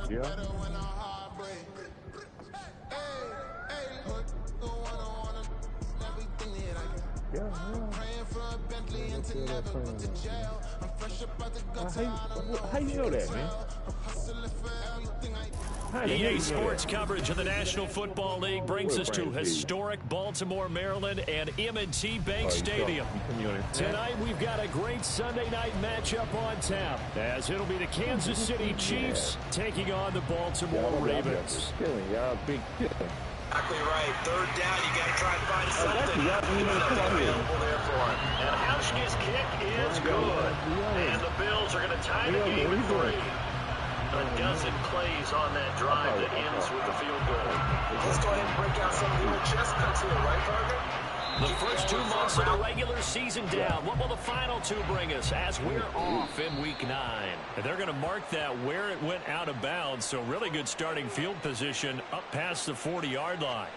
Yeah. How you know that, man? EA Sports coverage of the National Football League brings us to historic Baltimore, Maryland, and M&T Bank Stadium. Tonight, we've got a great Sunday night matchup on tap, as it'll be the Kansas City Chiefs taking on the Baltimore Ravens. Exactly right. Third down, you got to try and find something. Nothing available there for him. And Hauschka's kick is good. And the Bills are going to tie the game at 3. A dozen plays on that drive that ends with the field goal. Let's go ahead and break out some of the old chest cuts here, right, partner? The first 2 months of the regular season down. What will the final 2 bring us as we're off in Week 9? And they're going to mark that where it went out of bounds, so really good starting field position up past the 40-yard line.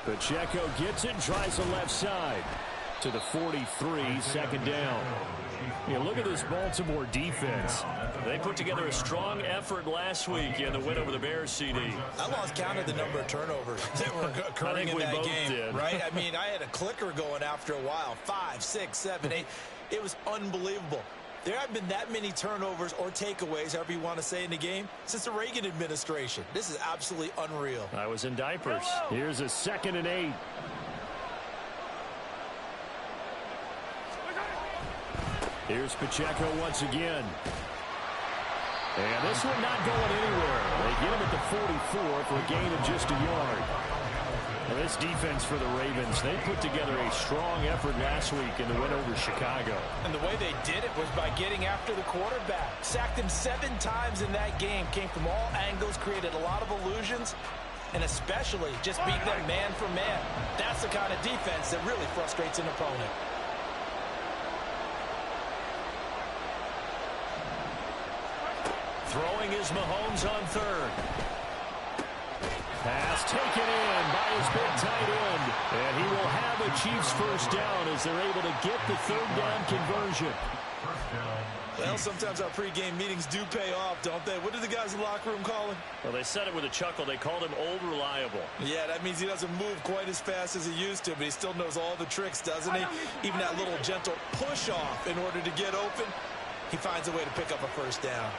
Pacheco gets it, tries the left side to the 43, second down. Look at this Baltimore defense. They put together a strong effort last week in the win over the Bears, CD. I lost count of the number of turnovers that were occurring in that game, right? I mean, I had a clicker going after a while. 5, 6, 7, 8. It was unbelievable. There haven't been that many turnovers or takeaways, however you want to say, in the game since the Reagan administration. This is absolutely unreal. I was in diapers. Here's a 2nd and 8. Here's Pacheco once again. And this one not going anywhere. They get him at the 44 for a gain of just a yard. Now this defense for the Ravens, they put together a strong effort last week in the win over Chicago. And the way they did it was by getting after the quarterback. Sacked him 7 times in that game. Came from all angles, created a lot of illusions, and especially just beat them man for man. That's the kind of defense that really frustrates an opponent. Throwing is Mahomes on 3rd. Pass taken in by his big tight end. And he will have a Chiefs first down as they're able to get the 3rd down conversion. Well, sometimes our pregame meetings do pay off, don't they? What did the guys in the locker room call him? Well, they said it with a chuckle. They called him Old Reliable. Yeah, that means he doesn't move quite as fast as he used to, but he still knows all the tricks, doesn't he? Even that little gentle push-off in order to get open, he finds a way to pick up a first down.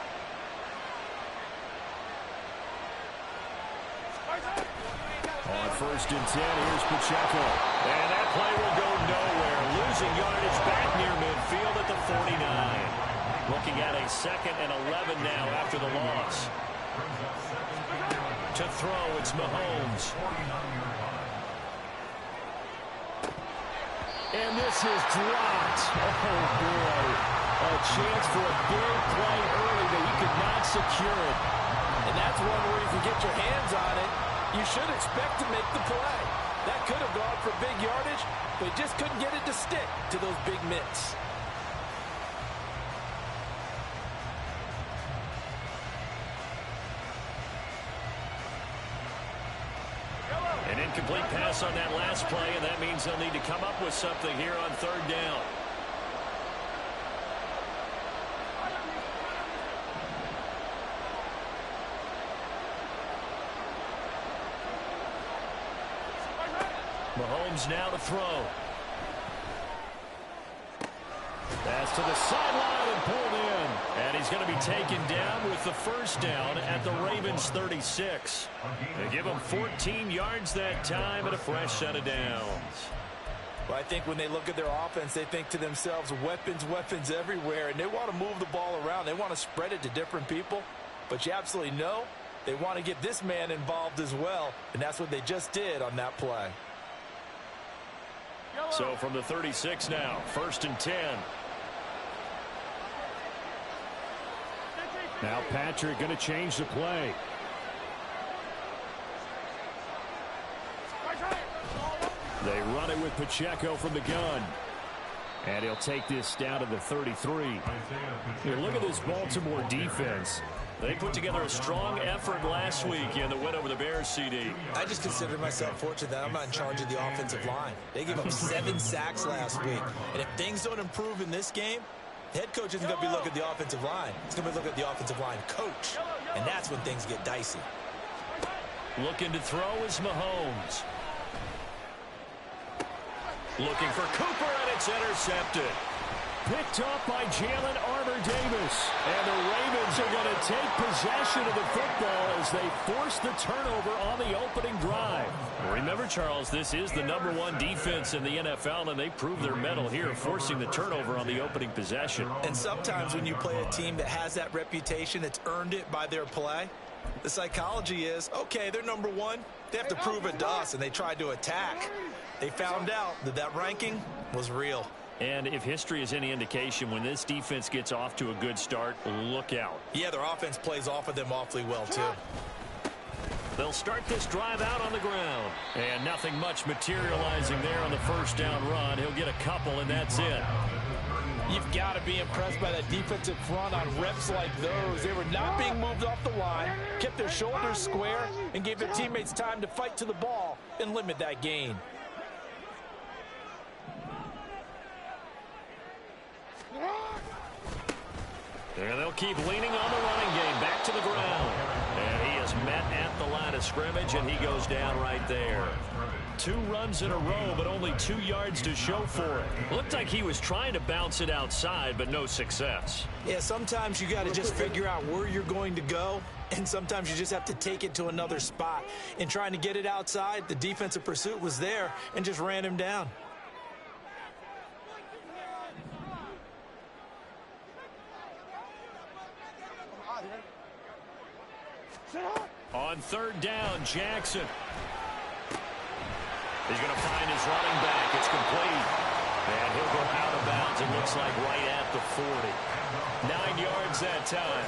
On 1st and 10, here's Pacheco. And that play will go nowhere. Losing yardage back near midfield at the 49. Looking at a 2nd and 11 now after the loss. To throw, it's Mahomes. And this is dropped. Oh, boy. A chance for a big play early, but he could not secure it. And that's one where if you get your hands on it, you should expect to make the play. That could have gone for big yardage, but he just couldn't get it to stick to those big mitts. An incomplete pass on that last play, and that means they'll need to come up with something here on 3rd down. Mahomes now to throw. Pass to the sideline and pulled in. And he's going to be taken down with the first down at the Ravens 36. They give him 14 yards that time and a fresh set of downs. Well, I think when they look at their offense, they think to themselves, weapons, weapons everywhere, and they want to move the ball around. They want to spread it to different people. But you absolutely know they want to get this man involved as well, and that's what they just did on that play. So from the 36 now, 1st and 10. Now Patrick going to change the play. They run it with Pacheco from the gun. And he'll take this down to the 33. Here, look at this Baltimore defense. They put together a strong effort last week in the win over the Bears, CD. I just consider myself fortunate that I'm not in charge of the offensive line. They gave up 7 sacks last week. And if things don't improve in this game, the head coach isn't going to be looking at the offensive line. He's going to be looking at the offensive line coach. And that's when things get dicey. Looking to throw is Mahomes. Looking for Cooper, and it's intercepted. Picked up by Jalen Armour-Davis. And the Ravens are going to take possession of the football as they force the turnover on the opening drive. Remember, Charles, this is the #1 defense in the NFL, and they prove their mettle here, forcing the turnover on the opening possession. And sometimes when you play a team that has that reputation, that's earned it by their play, the psychology is, okay, they're #1. They have to prove it to us, and they tried to attack. They found out that that ranking was real. And if history is any indication, when this defense gets off to a good start, look out. Yeah, their offense plays off of them awfully well, too. They'll start this drive out on the ground. And nothing much materializing there on the first down run. He'll get a couple, and that's it. You've got to be impressed by that defensive front on reps like those. They were not being moved off the line, kept their shoulders square, and gave their teammates time to fight to the ball and limit that gain. And they'll keep leaning on the running game. Back to the ground. And he is met at the line of scrimmage, and he goes down right there. 2 runs in a row, but only 2 yards to show for it. Looked like he was trying to bounce it outside, but no success. Yeah, sometimes you got to just figure out where you're going to go, and sometimes you just have to take it to another spot. In trying to get it outside, the defensive pursuit was there and just ran him down. On 3rd down, Jackson. He's going to find his running back. It's complete. And he'll go out of bounds, it looks like, right at the 40. 9 yards that time.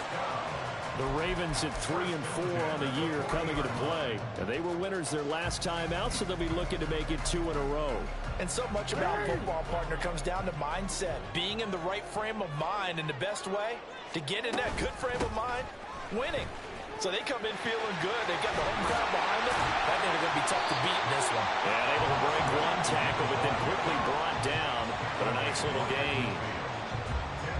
The Ravens at 3-4 on the year coming into play. And they were winners their last time out, so they'll be looking to make it 2 in a row. And so much about football, partner, comes down to mindset. Being in the right frame of mind, and the best way to get in that good frame of mind, winning. So they come in feeling good. They've got the home crowd behind them. I think they're going to be tough to beat in this one. And able to break 1 tackle, but then quickly brought down. But a nice little gain.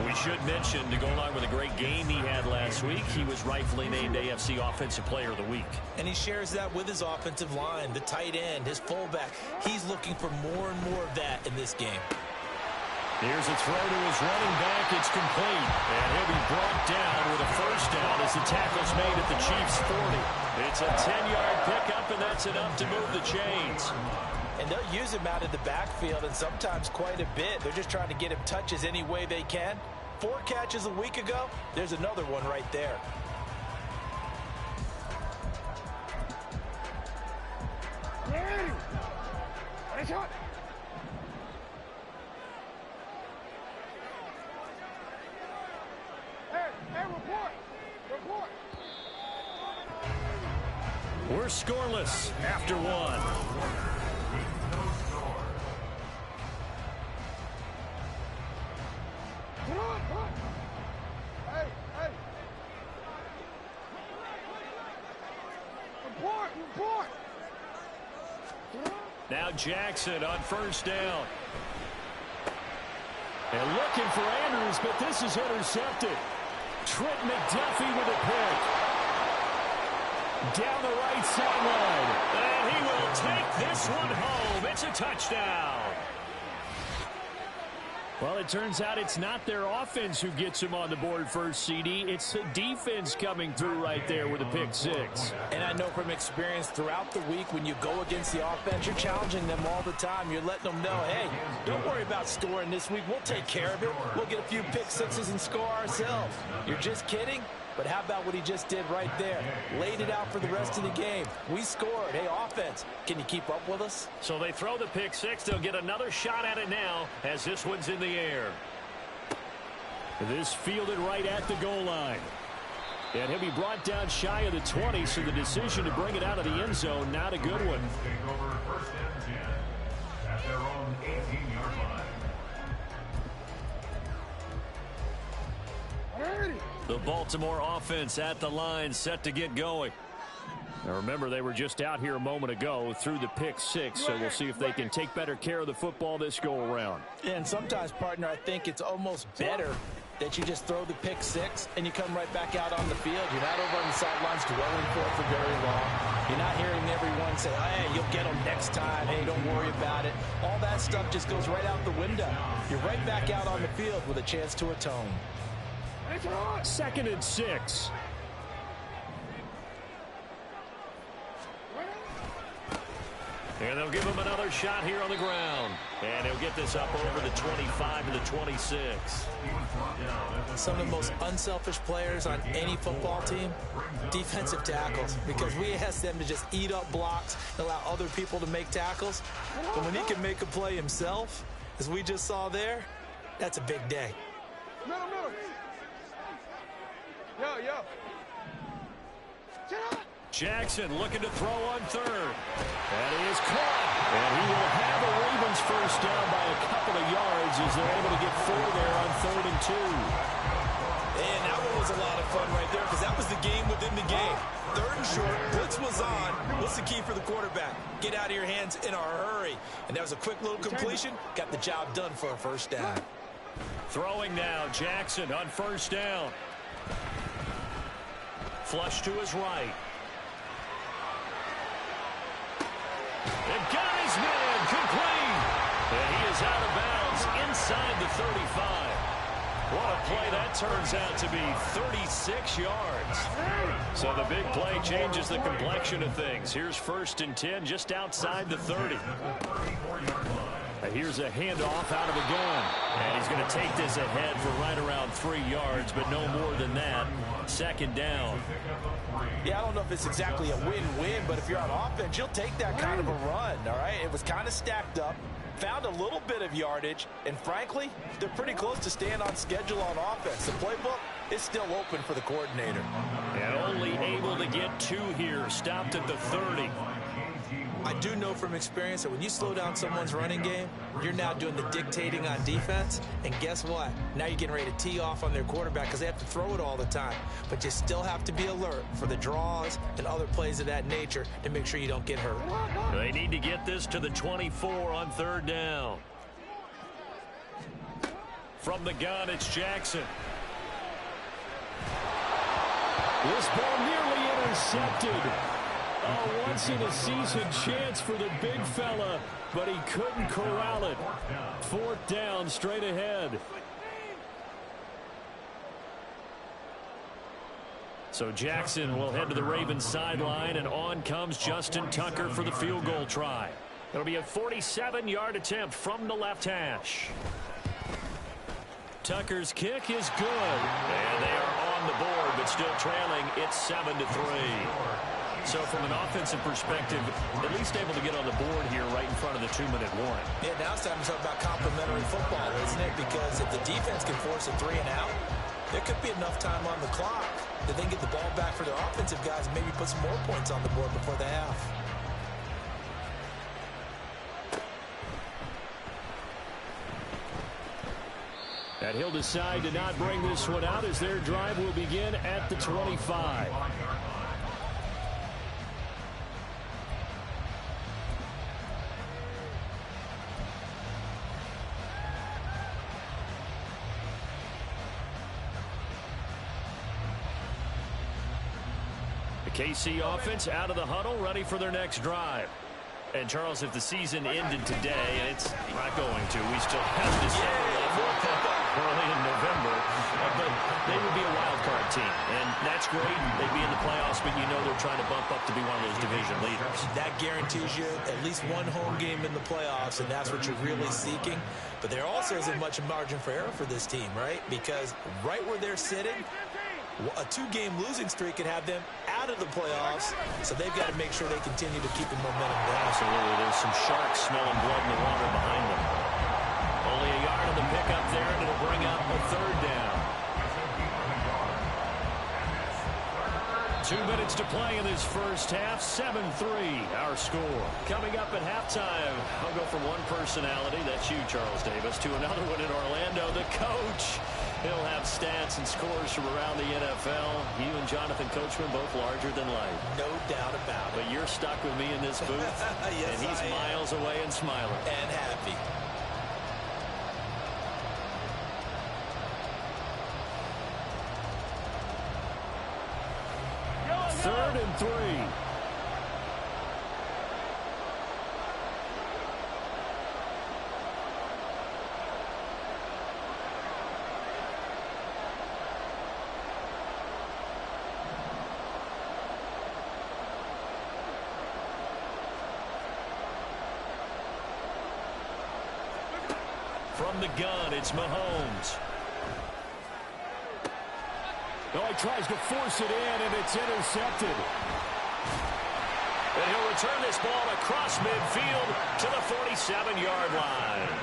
We should mention, to go along with a great game he had last week, he was rightfully named AFC Offensive Player of the Week. And he shares that with his offensive line, the tight end, his fullback. He's looking for more and more of that in this game. Here's a throw to his running back. It's complete. And he'll be brought down with a first down as the tackle's made at the Chiefs' 40. It's a 10-yard pickup, and that's enough to move the chains. And they'll use him out of the backfield, and sometimes quite a bit. They're just trying to get him touches any way they can. 4 catches a week ago. There's another one right there. We're scoreless after 1. Now Jackson on first down. And looking for Andrews, but this is intercepted. Trent McDuffie with a pick. Down the right sideline. And he will take this one home. It's a touchdown. Well, it turns out it's not their offense who gets him on the board first, CD. It's the defense coming through right there with a pick 6. And I know from experience throughout the week, when you go against the offense, you're challenging them all the time. You're letting them know, hey, don't worry about scoring this week. We'll take care of it. We'll get a few pick 6s and score ourselves. You're just kidding? But how about what he just did right there? Laid it out for the rest of the game. We scored. Hey, offense, can you keep up with us? So they throw the pick six. They'll get another shot at it now as this one's in the air. This fielded right at the goal line. And he'll be brought down shy of the 20, so the decision to bring it out of the end zone, not a good one. The Baltimore offense at the line, set to get going. Now remember, they were just out here a moment ago through the pick six, so we'll see if they can take better care of the football this go-around. And sometimes, partner, I think it's almost better that you just throw the pick six and you come right back out on the field. You're not over on the sidelines dwelling for very long. You're not hearing everyone say, hey, you'll get them next time. Hey, don't worry about it. All that stuff just goes right out the window. You're right back out on the field with a chance to atone. 2nd and 6. And they'll give him another shot here on the ground. And he'll get this up over the 25 to the 26. Some of the most unselfish players on any football team, defensive tackles, because we ask them to just eat up blocks and allow other people to make tackles. But when he can make a play himself, as we just saw there, that's a big day. Jackson looking to throw on third. And he is caught. And he will have the Ravens first down by a couple of yards as they're able to get 4 there on 3rd and 2. And that one was a lot of fun right there because that was the game within the game. 3rd and short, blitz was on. What's the key for the quarterback? Get out of your hands in a hurry. And that was a quick little completion. Got the job done for a first down. Throwing now, Jackson on 1st down. Flush to his right. And got his man complete. And he is out of bounds inside the 35. What a play that turns out to be, 36 yards. So the big play changes the complexion of things. Here's 1st and 10 just outside the 30. Here's a handoff out of the gun. And he's going to take this ahead for right around 3 yards, but no more than that. 2nd down. Yeah, I don't know if it's exactly a win-win, but if you're on offense, you'll take that kind of a run, all right? It was kind of stacked up, found a little bit of yardage, and frankly, they're pretty close to staying on schedule on offense. The playbook is still open for the coordinator. And only able to get 2 here, stopped at the 30. I do know from experience that when you slow down someone's running game, you're now doing the dictating on defense. And guess what? Now you're getting ready to tee off on their quarterback because they have to throw it all the time. But you still have to be alert for the draws and other plays of that nature to make sure you don't get hurt. They need to get this to the 24 on 3rd down. From the gun, it's Jackson. This ball nearly intercepted. A once-in-a-season chance for the big fella, but he couldn't corral it. 4th down, straight ahead. So Jackson will head to the Ravens sideline, and on comes Justin Tucker for the field goal try. It'll be a 47-yard attempt from the left hash. Tucker's kick is good, and they are on the board, but still trailing. It's 7-3. So from an offensive perspective, at least able to get on the board here right in front of the 2-minute warning. Yeah, now it's time to talk about complementary football, isn't it? Because if the defense can force a 3 and out, there could be enough time on the clock that they can get the ball back for their offensive guys and maybe put some more points on the board before the half. And he'll decide to not bring this one out as their drive will begin at the 25. KC offense out of the huddle, ready for their next drive. And, Charles, if the season ended today, and it's not going to, we still have December early in November, but they would be a wild card team. And that's great. They'd be in the playoffs, but you know they're trying to bump up to be one of those division leaders. That guarantees you at least one home game in the playoffs, and that's what you're really seeking. But there also isn't much margin for error for this team, right? Because right where they're sitting, A 2-game losing streak could have them out of the playoffs, so they've got to make sure they continue to keep the momentum down. Absolutely. There's some sharks smelling blood in the water behind them. Only a yard on the pickup there, and it'll bring up a third down. 2 minutes to play in this first half. 7-3 our score. Coming up at halftime, I'll go from one personality, that's you, Charles Davis, to another one in Orlando, the coach. He'll have stats and scores from around the NFL. You and Jonathan Coachman both larger than life. No doubt about it. But you're stuck with me in this booth. Yes, and he's miles away and smiling. And happy. Third and 3. From the gun, it's Mahomes. Oh, he tries to force it in, and it's intercepted. And he'll return this ball across midfield to the 47-yard line.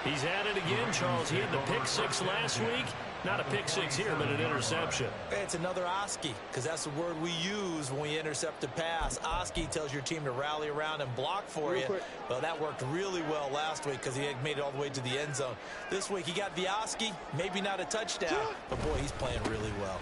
He's at it again, Charles. He had the pick six last week. Not a pick six here, but an interception. It's another Oski, because that's the word we use when we intercept a pass. Oski tells your team to rally around and block for you. Well, that worked really well last week because he had made it all the way to the end zone. This week, he got the Oski, maybe not a touchdown, but boy, he's playing really well.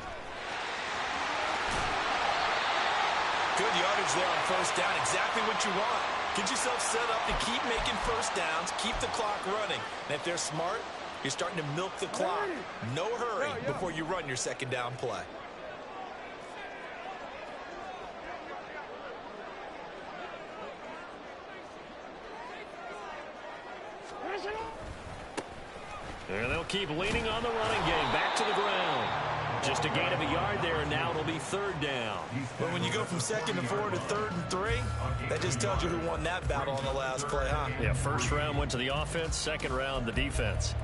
Good yardage there on first down. Exactly what you want. Get yourself set up to keep making first downs, keep the clock running. And if they're smart, you're starting to milk the clock. No hurry before you run your second down play. And they'll keep leaning on the running game. Back to the ground. Just a gain of a yard there, and now it'll be third down. Well, when you go from 2nd and 4 to 3rd and 3, that just tells you who won that battle on the last play, huh? Yeah, first round went to the offense, second round the defense.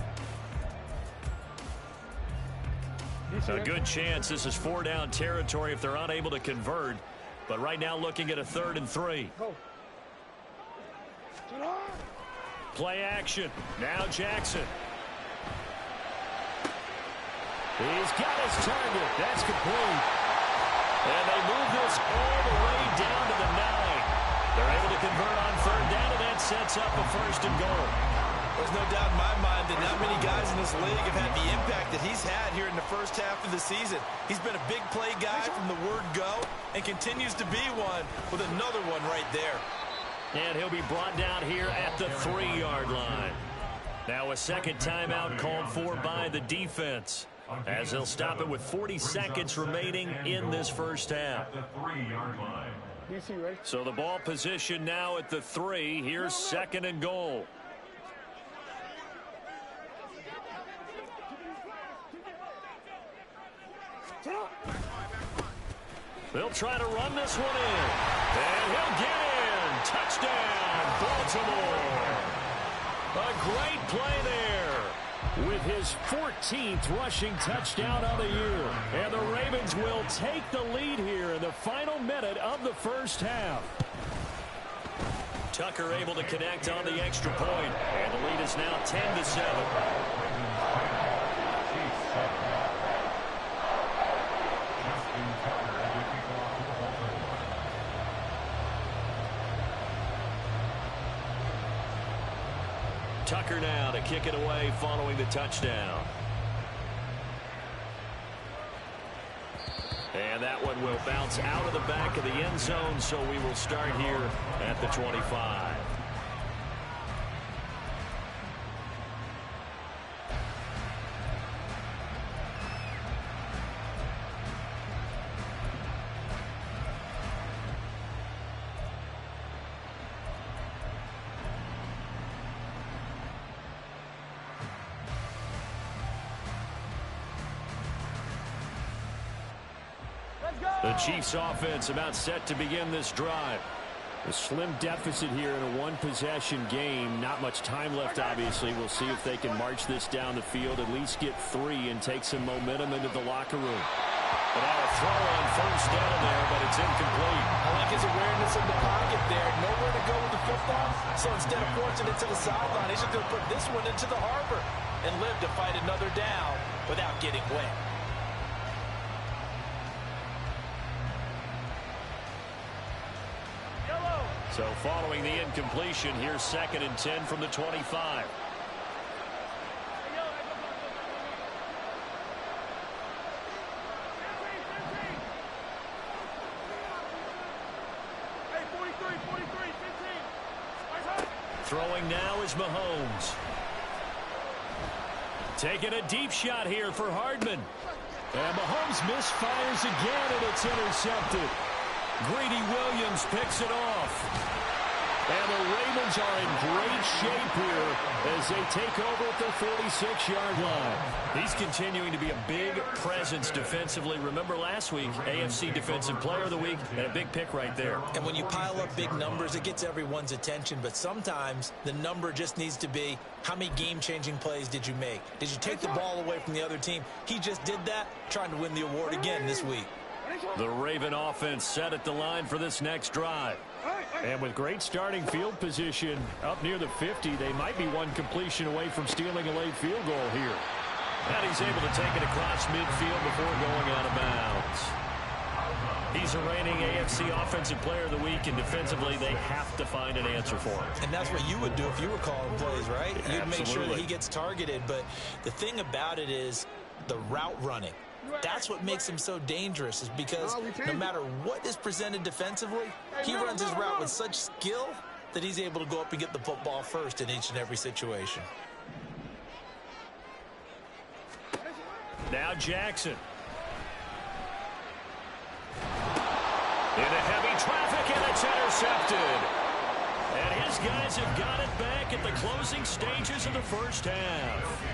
A good chance this is 4-down territory if they're unable to convert. But right now looking at a 3rd and 3. Play action. Now Jackson. He's got his target. That's complete. And they move this all the way down to the 9. They're able to convert on 3rd down, and that sets up a 1st and goal. There's no doubt in my mind that not many guys in this league have had the impact that he's had here in the first half of the season. He's been a big play guy from the word go and continues to be one with another one right there. And he'll be brought down here at the 3-yard line. Now a second timeout called for by the defense, as they'll stop it with 40 seconds remaining in this first half. So the ball position now at the 3. Here's 2nd and goal. They'll try to run this one in. And he'll get in. Touchdown, Baltimore. A great play there with his 14th rushing touchdown of the year. And the Ravens will take the lead here in the final minute of the first half. Tucker able to connect on the extra point. And the lead is now 10-7. Tucker now to kick it away following the touchdown. And that one will bounce out of the back of the end zone, so we will start here at the 25. The Chiefs offense about set to begin this drive. A slim deficit here in a one-possession game. Not much time left, obviously. We'll see if they can march this down the field, at least get 3 and take some momentum into the locker room. And now a throw on first down there, but it's incomplete. I like his awareness in the pocket there. Nowhere to go with the football, so instead of forcing it to the sideline, he's just going to put this one into the harbor and live to fight another down without getting wet. So following the incompletion, here's 2nd and 10 from the 25. Throwing now is Mahomes. Taking a deep shot here for Hardman. And Mahomes misfires again, and it's intercepted. Greedy Williams picks it off. And the Ravens are in great shape here as they take over at the 46-yard line. He's continuing to be a big presence defensively. Remember last week, AFC Defensive Player of the Week, and a big pick right there. And when you pile up big numbers, it gets everyone's attention. But sometimes the number just needs to be, how many game-changing plays did you make? Did you take the ball away from the other team? He just did that, trying to win the award again this week. The Raven offense set at the line for this next drive. And with great starting field position up near the 50, they might be one completion away from stealing a late field goal here. And he's able to take it across midfield before going out of bounds. He's a reigning AFC Offensive Player of the Week, and defensively they have to find an answer for him. And that's what you would do if you were calling plays, right? You'd Absolutely. make sure that he gets targeted. But the thing about it is the route running. That's what makes him so dangerous, is because no matter what is presented defensively, he runs his route with such skill that he's able to go up and get the football first in each and every situation. Now Jackson. Into heavy traffic, and it's intercepted. And his guys have got it back at the closing stages of the first half.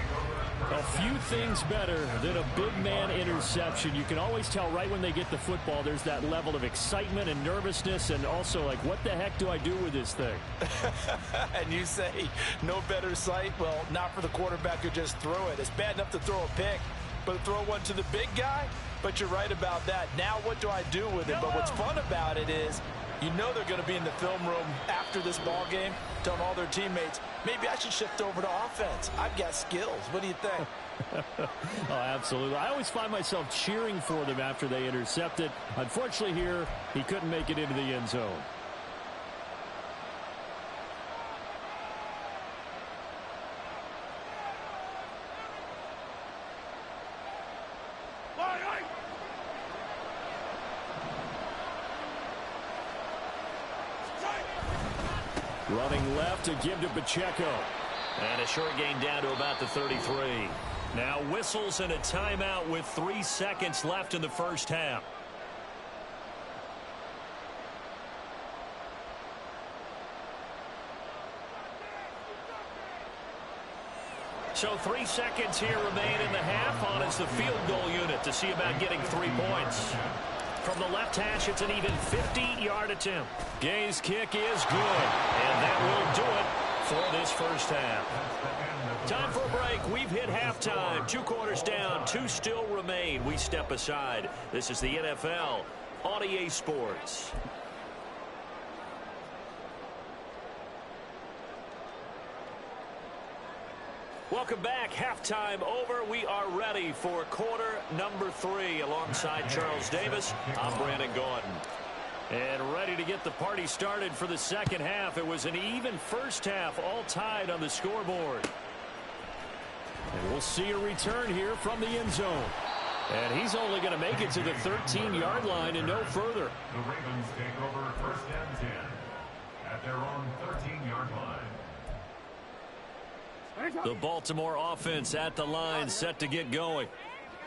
A few things better than a big man interception. You can always tell right when they get the football, there's that level of excitement and nervousness, and also like, what the heck do I do with this thing? And you say, no better sight? Well, not for the quarterback who just threw it. It's bad enough to throw a pick, but to throw one to the big guy? But you're right about that. Now what do I do with it? But what's fun about it is, you know they're going to be in the film room after this ball game, telling all their teammates, maybe I should shift over to offense. I've got skills. What do you think? Oh, absolutely. I always find myself cheering for them after they intercept it. Unfortunately here, he couldn't make it into the end zone. Running left to give to Pacheco. And a short gain down to about the 33. Now whistles and a timeout with 3 seconds left in the first half. So 3 seconds here remain in the half on as the field goal unit to see about getting 3 points. From the left hash, it's an even 50-yard attempt. Gay's kick is good, and that will do it for this first half. Time for a break. We've hit halftime. 2 quarters down, 2 still remain. We step aside. This is the NFL on EA Sports. Welcome back. Halftime over. We are ready for quarter number 3 alongside Charles Davis. I'm Brandon Gordon. And ready to get the party started for the second half. It was an even first half, all tied on the scoreboard. And we'll see a return here from the end zone. And he's only going to make it to the 13-yard line and no further. The Ravens take over first and 10 at their own 13-yard line. The Baltimore offense at the line, set to get going.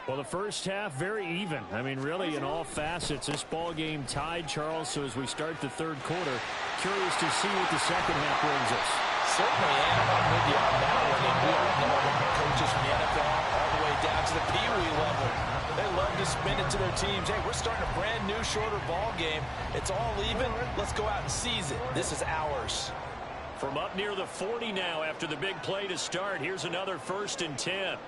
Well, the first half, very even. I mean, really, in all facets, this ball game tied, Charles. So as we start the third quarter, curious to see what the second half brings us. Certainly, and I'm with you on that one. And we all know coaches from the NFL all the way down to the Pee Wee level. They love to spin it to their teams. Hey, we're starting a brand new, shorter ball game. It's all even. Let's go out and seize it. This is ours. From up near the 40 now after the big play to start. Here's another 1st and 10.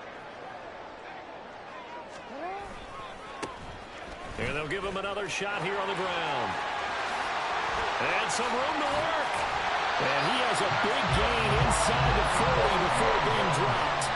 And they'll give him another shot here on the ground. And some room to work. And he has a big gain inside the 40 before being dropped.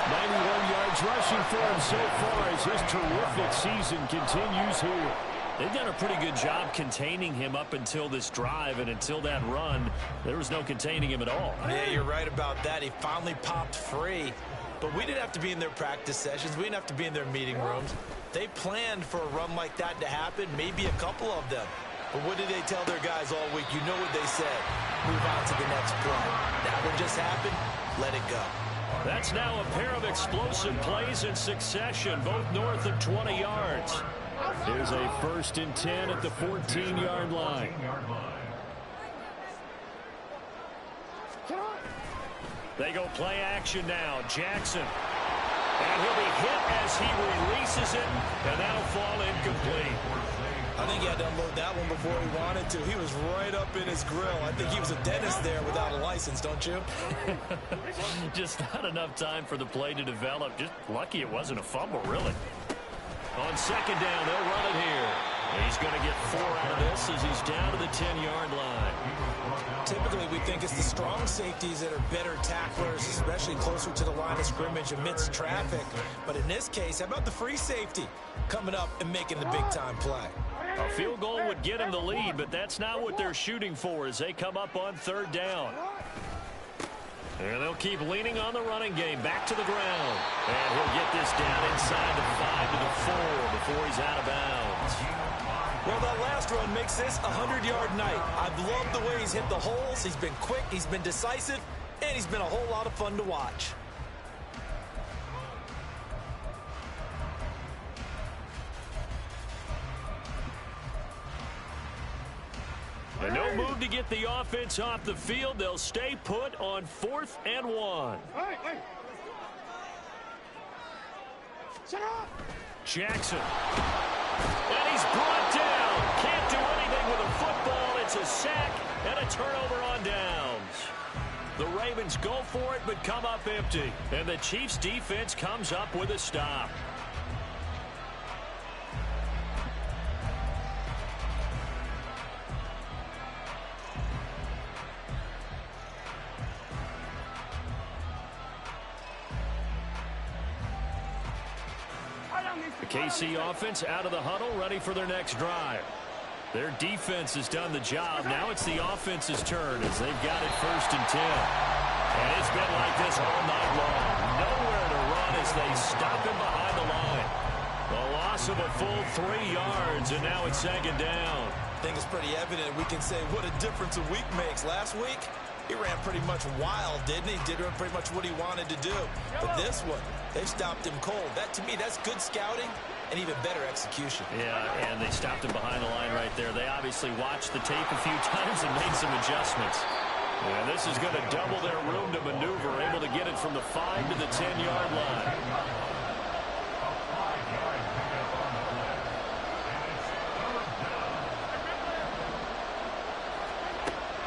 91 yards rushing for him so far as his terrific season continues here. They've done a pretty good job containing him up until this drive, and until that run, there was no containing him at all. Yeah, you're right about that. He finally popped free. But we didn't have to be in their practice sessions. We didn't have to be in their meeting rooms. They planned for a run like that to happen, maybe a couple of them. But what did they tell their guys all week? You know what they said. Move on to the next play. That one just happened. Let it go. That's now a pair of explosive plays in succession, both north of 20 yards. Here's a 1st and 10 at the 14-yard line. They go play action now. Jackson. And he'll be hit as he releases it, and that'll fall incomplete. I think he had to unload that one before he wanted to. He was right up in his grill. I think he was a dentist there without a license, don't you? Just not enough time for the play to develop. Just lucky it wasn't a fumble, really. On 2nd down, they'll run it here. He's going to get 4 out of this as he's down to the 10-yard line. Typically, we think it's the strong safeties that are better tacklers, especially closer to the line of scrimmage amidst traffic. But in this case, how about the free safety coming up and making the big-time play? A field goal would get him the lead, but that's not what they're shooting for as they come up on 3rd down. And they'll keep leaning on the running game. Back to the ground. And he'll get this down inside the 5 to the 4 before he's out of bounds. Well, that last run makes this a 100-yard night. I've loved the way he's hit the holes. He's been quick, he's been decisive, and he's been a whole lot of fun to watch. And no move to get the offense off the field. They'll stay put on 4th and 1. Jackson. And he's brought down. Can't do anything with a football. It's a sack and a turnover on downs. The Ravens go for it but come up empty. And the Chiefs defense comes up with a stop. The KC offense out of the huddle, ready for their next drive. Their defense has done the job. Now it's the offense's turn as they've got it 1st and 10. And it's been like this all night long. Nowhere to run as they stop him behind the line. The loss of a full 3 yards, and now it's 2nd down. I think it's pretty evident. We can say what a difference a week makes. Last week, he ran pretty much wild, didn't he? Did pretty much what he wanted to do. But this one, they've stopped him cold. That, to me, that's good scouting and even better execution. Yeah, and they stopped him behind the line right there. They obviously watched the tape a few times and made some adjustments. And this is going to double their room to maneuver, able to get it from the 5 to the 10-yard line.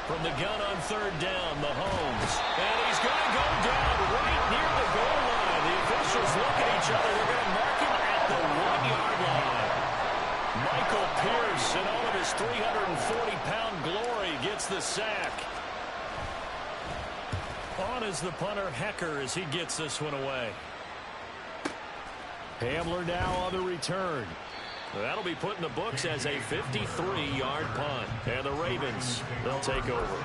From the gun on 3rd down, Mahomes. And he's going to go down right near the goal line. The officials look at each other. They're going to mark him at the 1-yard line. Michael Pierce, in all of his 340-pound glory, gets the sack. On is the punter, Hecker, as he gets this one away. Hamler now on the return. That'll be put in the books as a 53-yard punt. And the Ravens, they'll take over.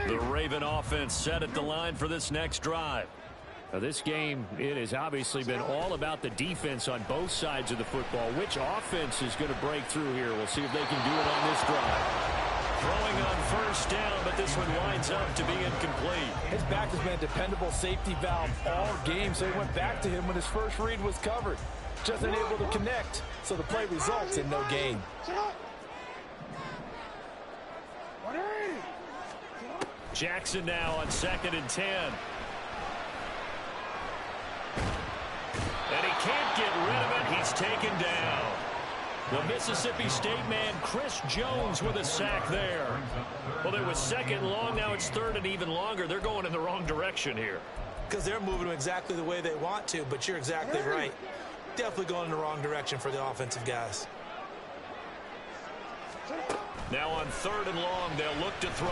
The Raven offense set at the line for this next drive. Now, this game, it has obviously been all about the defense on both sides of the football. Which offense is going to break through here? We'll see if they can do it on this drive. Throwing on 1st down, but this one winds up to be incomplete. His back has been a dependable safety valve all game, so he went back to him when his first read was covered. Just unable to connect, so the play results in no gain. Jackson now on 2nd and 10. And he can't get rid of it. He's taken down. The Mississippi State man, Chris Jones, with a sack there. Well, it was second and long. Now it's third and even longer. They're going in the wrong direction here. Because they're moving them exactly the way they want to, but you're exactly right. Definitely going in the wrong direction for the offensive guys. Now on third and long, they'll look to throw.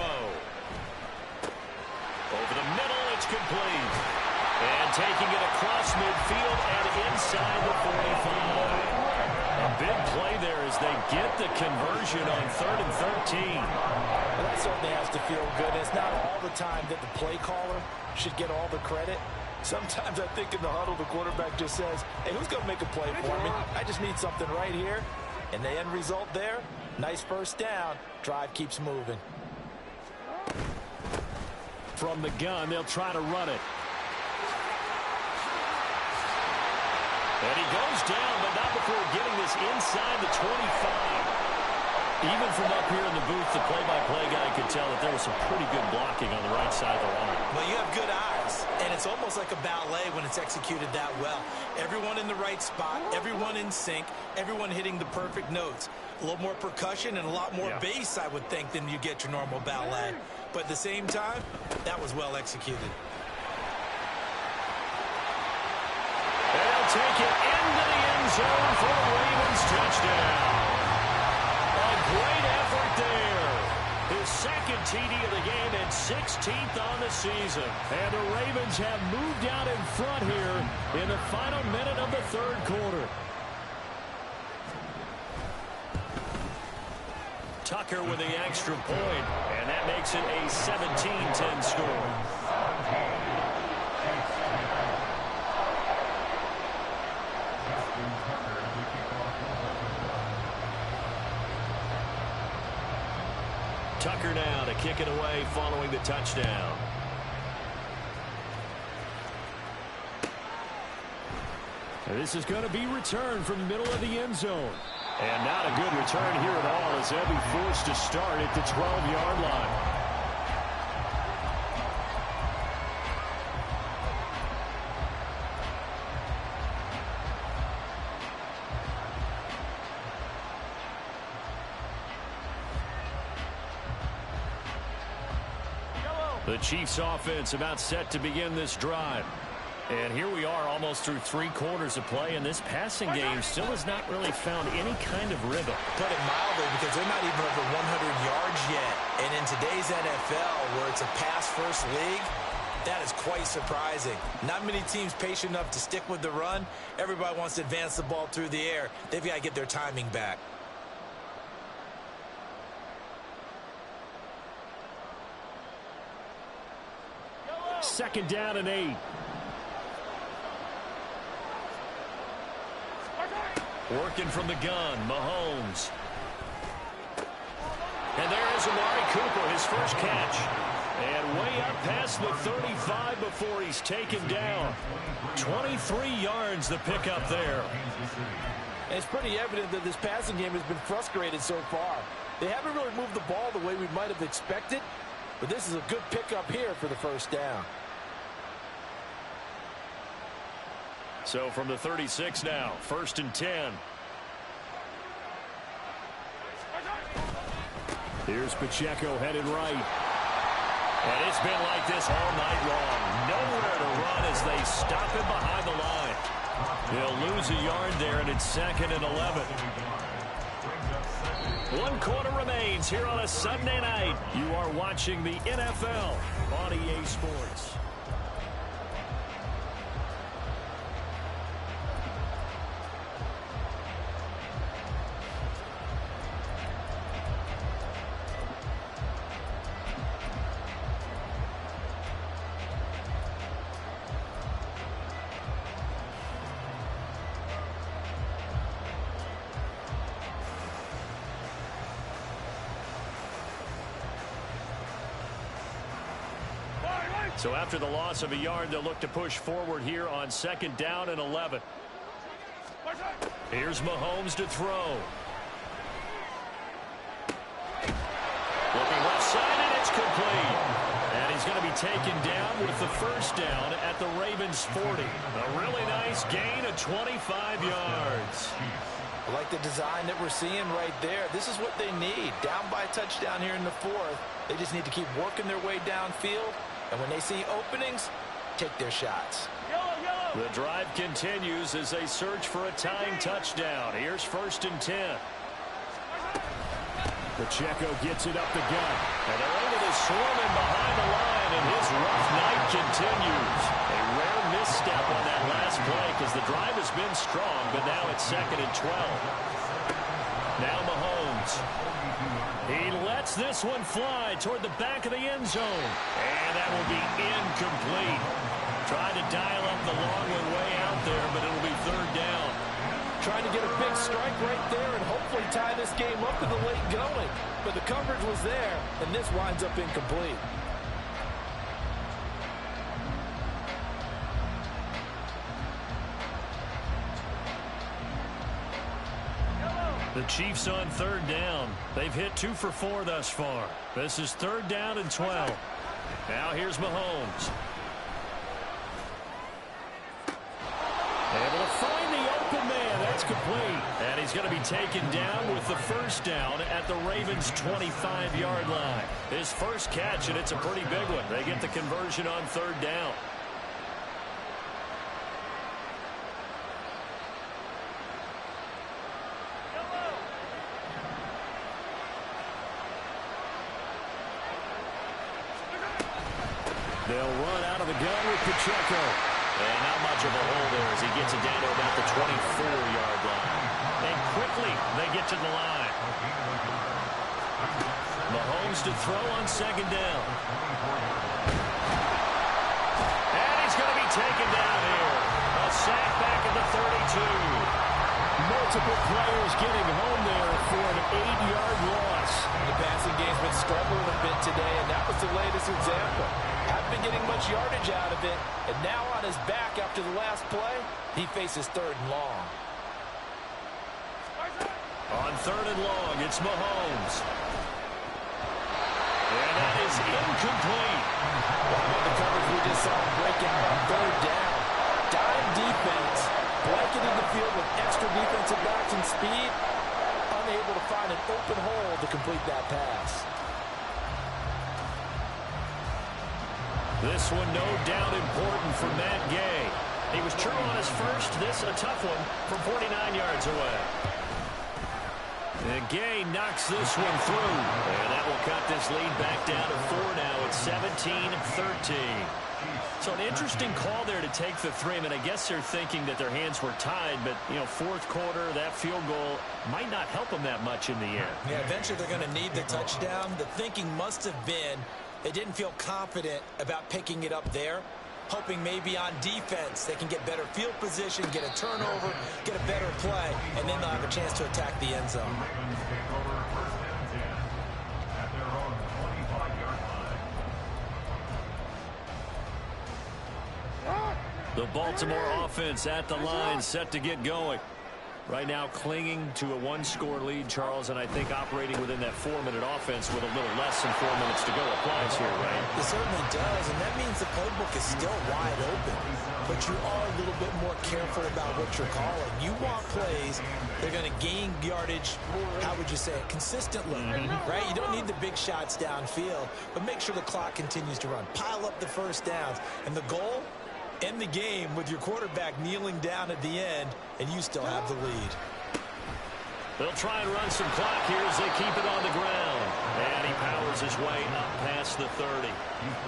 Over the middle, it's complete. And taking it across midfield and inside the 45. A big play there as they get the conversion on 3rd and 13. Well, that certainly has to feel good. It's not all the time that the play caller should get all the credit. Sometimes I think in the huddle, the quarterback just says, hey, who's going to make a play for me? I just need something right here. And the end result there, nice first down. Drive keeps moving. From the gun, they'll try to run it. And he goes down, but not before getting this inside the 25. Even from up here in the booth, the play-by-play guy could tell that there was some pretty good blocking on the right side of the line. Well, you have good eyes, and it's almost like a ballet when it's executed that well. Everyone in the right spot, everyone in sync, everyone hitting the perfect notes. A little more percussion and a lot more bass, I would think, than you get your normal ballet. But at the same time, that was well executed. They'll take it into the end zone for a Ravens touchdown. A great effort there. His second TD of the game and 16th on the season. And the Ravens have moved out in front here in the final minute of the third quarter. Tucker with the extra point, and that makes it a 17-10 score. Tucker now to kick it away following the touchdown. This is going to be returned from the middle of the end zone. And not a good return here at all as they'll be forced to start at the 12-yard line. The Chiefs offense about set to begin this drive. And here we are almost through 3 quarters of play, and this passing game still has not really found any kind of rhythm. Put it mildly, because they're not even over 100 yards yet. And in today's NFL, where it's a pass-first league, that is quite surprising. Not many teams patient enough to stick with the run. Everybody wants to advance the ball through the air. They've got to get their timing back. Second down and 8. Working from the gun, Mahomes. And there is Amari Cooper, his first catch. And way up past the 35 before he's taken down. 23 yards the pickup there. And it's pretty evident that this passing game has been frustrated so far. They haven't really moved the ball the way we might have expected, but this is a good pickup here for the first down. So from the 36 now, 1st and 10. Here's Pacheco headed right. And it's been like this all night long. Nowhere to run as they stop him behind the line. They'll lose a yard there, and it's 2nd and 11. 1 quarter remains here on a Sunday night. You are watching the NFL on EA Sports. So after the loss of a yard, they'll look to push forward here on 2nd down and 11. Here's Mahomes to throw. Looking left side, and it's complete. And he's going to be taken down with the first down at the Ravens 40. A really nice gain of 25 yards. I like the design that we're seeing right there. This is what they need. Down by a touchdown here in the fourth. They just need to keep working their way downfield. And when they see openings, take their shots. The drive continues as they search for a tying touchdown. Here's 1st and 10. Pacheco gets it up the gut. And they're able to swarm him behind the line, and his rough night continues. A rare misstep on that last play because the drive has been strong, but now it's 2nd and 12. Now Mahomes. He lets this one fly toward the back of the end zone. And that will be incomplete. Tried to dial up the long one way out there, but it'll be 3rd down. Trying to get a big strike right there and hopefully tie this game up in the late going. But the coverage was there, and this winds up incomplete. The Chiefs on 3rd down. They've hit 2 for 4 thus far. This is 3rd down and 12. Now here's Mahomes. Able to find the open man. That's complete. And he's going to be taken down with the 1st down at the Ravens' 25-yard line. His first catch, and it's a pretty big one. They get the conversion on 3rd down. They'll run out of the gun with Pacheco. And not much of a hole there as he gets it down to about the 24-yard line. And quickly they get to the line. Mahomes to throw on 2nd down. And he's going to be taken down here. A sack back at the 32. Multiple players getting home there for an 8-yard loss. The passing game's been struggling a bit today, and that was the latest example. Haven't been getting much yardage out of it, and now on his back after the last play, he faces 3rd and long. On 3rd and long, it's Mahomes. And that is incomplete. The coverage we just saw breaking on 3rd down. Dime defense, blanketing the field with extra defensive backs and speed, unable to find an open hole to complete that pass. This one no doubt important for Matt Gay. He was true on his first. This a tough one from 49 yards away. And Gay knocks this one through. And that will cut this lead back down to 4 now. It's 17-13. So an interesting call there to take the 3. I mean, I guess they're thinking that their hands were tied, but, you know, 4th quarter, that field goal might not help them that much in the end. Yeah, eventually they're going to need the touchdown. The thinking must have been they didn't feel confident about picking it up there, hoping maybe on defense they can get better field position, get a turnover, get a better play, and then they'll have a chance to attack the end zone. The Baltimore offense at the line, set to get going. Right now clinging to a 1-score lead, Charles, and I think operating within that 4-minute offense with a little less than 4 minutes to go applies here, right? It certainly does, and that means the playbook is still wide open. But you are a little bit more careful about what you're calling. You want plays they're going to gain yardage, how would you say it, consistently, right? You don't need the big shots downfield, but make sure the clock continues to run. Pile up the 1st downs, and the goal, end the game with your quarterback kneeling down at the end, and you still have the lead. They'll try and run some clock here as they keep it on the ground. And he powers his way up past the 30.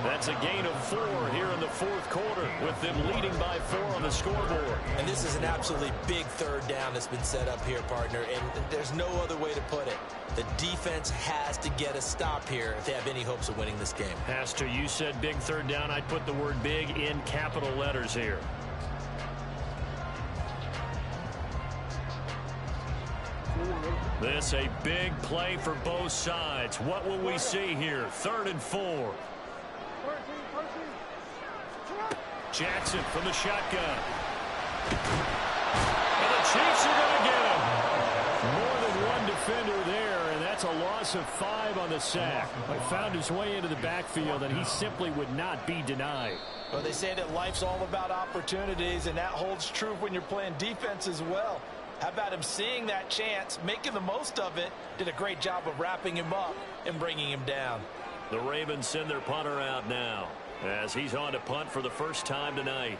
That's a gain of 4 here in the 4th quarter, with them leading by 4 on the scoreboard. And this is an absolutely big 3rd down that's been set up here, partner, and there's no other way to put it. The defense has to get a stop here if they have any hopes of winning this game. Has to. You said big 3rd down. I'd put the word big in capital letters here. This a big play for both sides. What will we see here? 3rd and 4. Jackson from the shotgun. And the Chiefs are going to get him. More than one defender there, and that's a loss of 5 on the sack. But found his way into the backfield, and he simply would not be denied. Well, they say that life's all about opportunities, and that holds true when you're playing defense as well. How about him seeing that chance, making the most of it, did a great job of wrapping him up and bringing him down. The Ravens send their punter out now as he's on to punt for the first time tonight.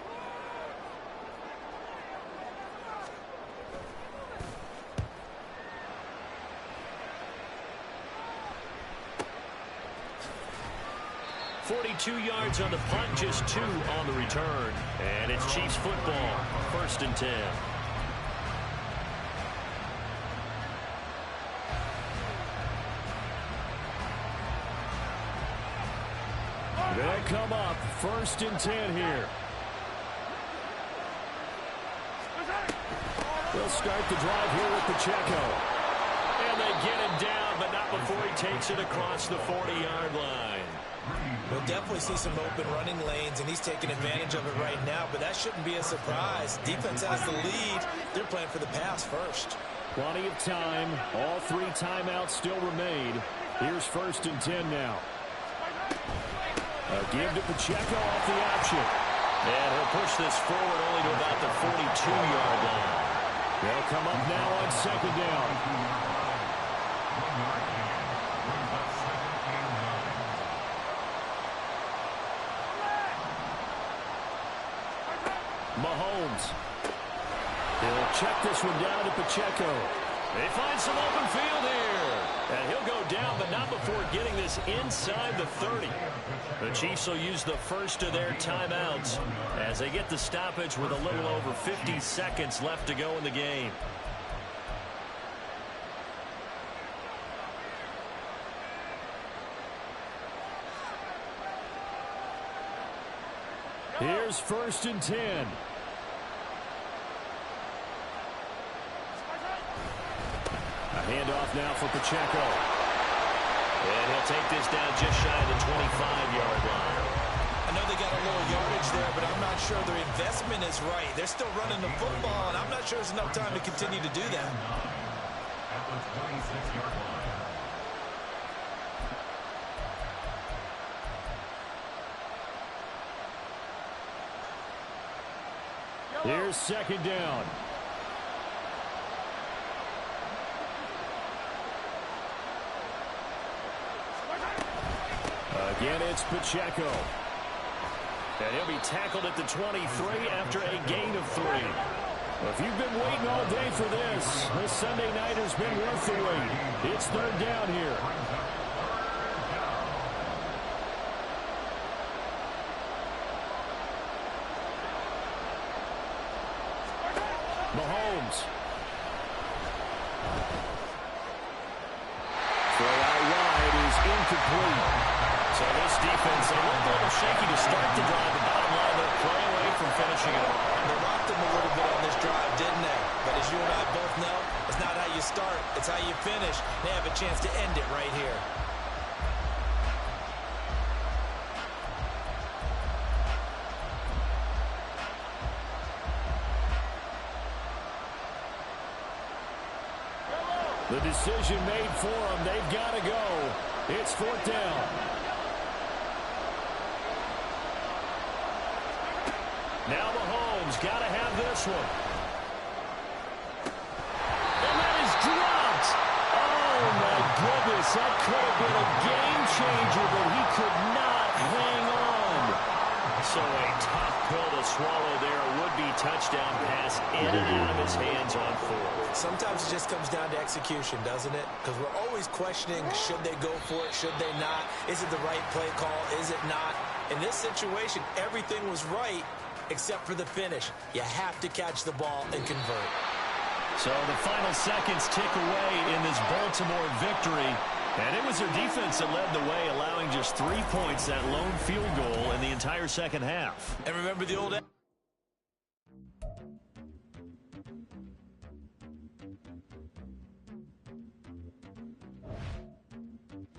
.42 yards on the punt, just 2 on the return. And it's Chiefs football, 1st and 10. They come up, 1st and 10 here. They'll start the drive here with Pacheco. And they get him down, but not before he takes it across the 40-yard line. We'll definitely see some open running lanes, and he's taking advantage of it right now, but that shouldn't be a surprise. Defense has the lead. They're playing for the pass first. Plenty of time. All 3 timeouts still remain. Here's 1st and 10 now. A give to Pacheco off the action. And he'll push this forward only to about the 42-yard line. They'll come up now on 2nd down. Mahomes. He'll check this one down to Pacheco. They find some open field here. And he'll go down, but not before getting this inside the 30. The Chiefs will use the first of their timeouts as they get the stoppage with a little over 50 seconds left to go in the game. Here's 1st and 10. A handoff now for Pacheco. And he'll take this down just shy of the 25-yard line. I know they got a little yardage there, but I'm not sure their investment is right. They're still running the football, and I'm not sure there's enough time to continue to do that. At the 26-yard line. Here's 2nd down. Again, it's Pacheco. And he'll be tackled at the 23 after a gain of 3. If you've been waiting all day for this Sunday night has been worth the wait. It's 3rd down here. Mahomes. Throw out wide is incomplete. So this defense, they looked a little shaky to start the drive. The bottom line, they're playing away from finishing it off. They rocked them a little bit on this drive, didn't they? But as you and I both know, it's not how you start, it's how you finish. They have a chance to end it right here. The decision made for them. They've got to go. It's 4th down. Now Mahomes got to have this one. And that is dropped. Oh, my goodness. That could have been a game changer, but he could not hang on. So a tough pill to swallow there. A would-be touchdown pass in and out of his hands on 4th. Sometimes it just comes down to execution, doesn't it? Because we're always questioning, should they go for it, should they not? Is it the right play call, is it not? In this situation, everything was right except for the finish. You have to catch the ball and convert. So the final seconds tick away in this Baltimore victory. And it was their defense that led the way, allowing just 3 points, that lone field goal in the entire second half. And remember the old